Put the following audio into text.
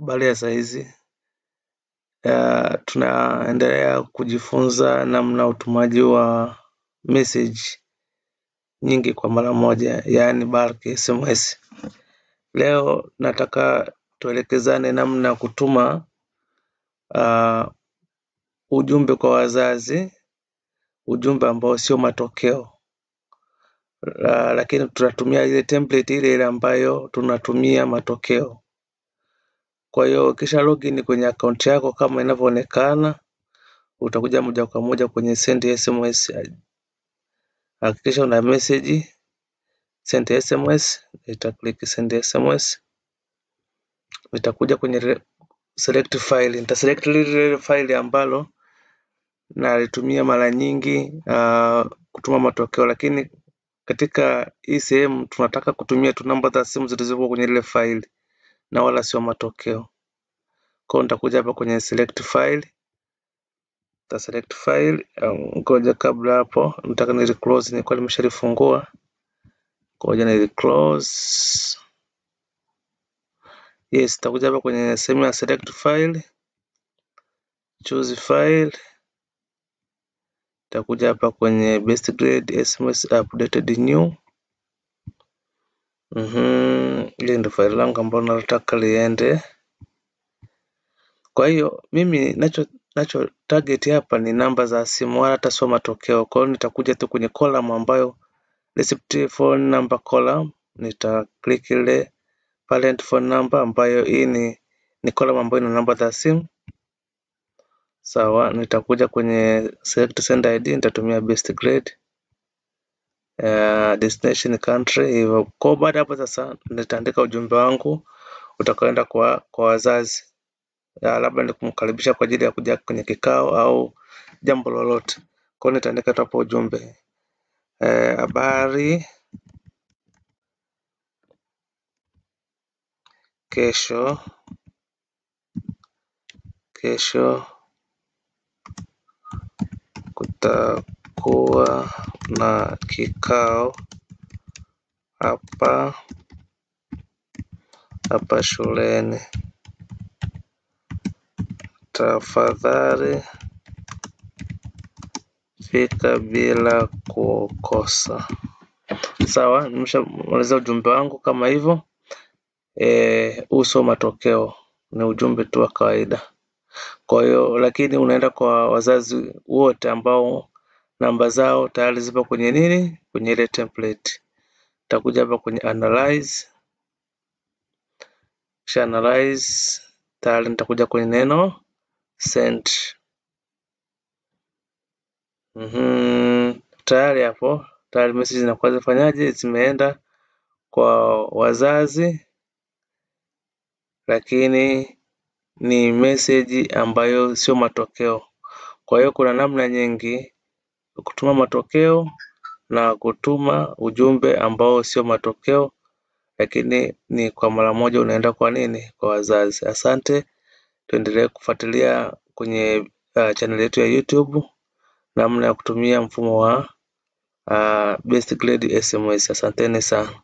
Habari ya saizi. Tunaendelea kujifunza namna utumaji wa message nyingi kwa mara moja, yaani bulk SMS. Leo nataka tuelekezane namna kutuma ujumbe kwa wazazi, ujumbe ambao sio matokeo. Lakini tunatumia ile template ile ambayo tunatumia matokeo. Kwa hiyo kisha login kwenye account yako kama inavyoonekana, utakuja moja kwa moja kwenye send SMS. Hakikisha una message send SMS, click send SMS. Nitakuja kwenye select file, nitaselect ile file ambalo nalitumia mara nyingi kutuma matokeo, lakini katika hii sehemu tunataka kutumia tu namba za simu zilizokuwa kwenye ile file na wala sio matokeo. Kwa hiyo nitakuja hapa kwenye select file, select file. Ngoja kabla hapo nataka ni close, nilikuwa nimeshalifungua. Ngoja ni close. Yes, nitakuja hapa kwenye sehemu ya select file, choose file. Nitakuja hapa kwenye best grade SMS updated new. Ile ndio file langu ambalo nataka liende. Kwa hiyo mimi nacho target hapa ni namba za simu wala hata sio matokeo. Kwa hiyo nitakuja tu kwenye column ambayo receipt phone number column, nita click ile parent phone number ambayo hii ni column ambayo ina namba za simu. Sawa, nitakuja kwenye select send ID, nitatumia best grade, destination country hivyo. Kwa baada hapo sasa nitaandika ujumbe wangu utakaoenda kwa wazazi. Labda ni kumkaribisha kwa ajili ya kuja kwenye kikao au jambo lolote. Kwa hiyo nitaandika hapo ujumbe. Habari, kesho kutakuwa na kikao hapa shuleni. Tafadhali fika bila kukosa. Sawa, nimeshamaliza ujumbe wangu kama hivyo. Uso matokeo ni ujumbe tu wa kawaida. Kwa hiyo lakini unaenda kwa wazazi wote ambao namba zao tayari zipo kwenye kwenye ile template. Nitakuja hapa kwenye analyze. Kisha analyze, tayari nitakuja kwenye neno send. Tayari hapo, tayari message zinakuwa zifanyaje, zimeenda kwa wazazi, lakini ni message ambayo sio matokeo. Kwa hiyo kuna namna nyingi kutuma matokeo na kutuma ujumbe ambao sio matokeo, lakini ni kwa mara moja unaenda kwa kwa wazazi. Asante, tuendelee kufuatilia kwenye channel yetu ya YouTube namna ya kutumia mfumo wa best grade SMS. Asanteni sana.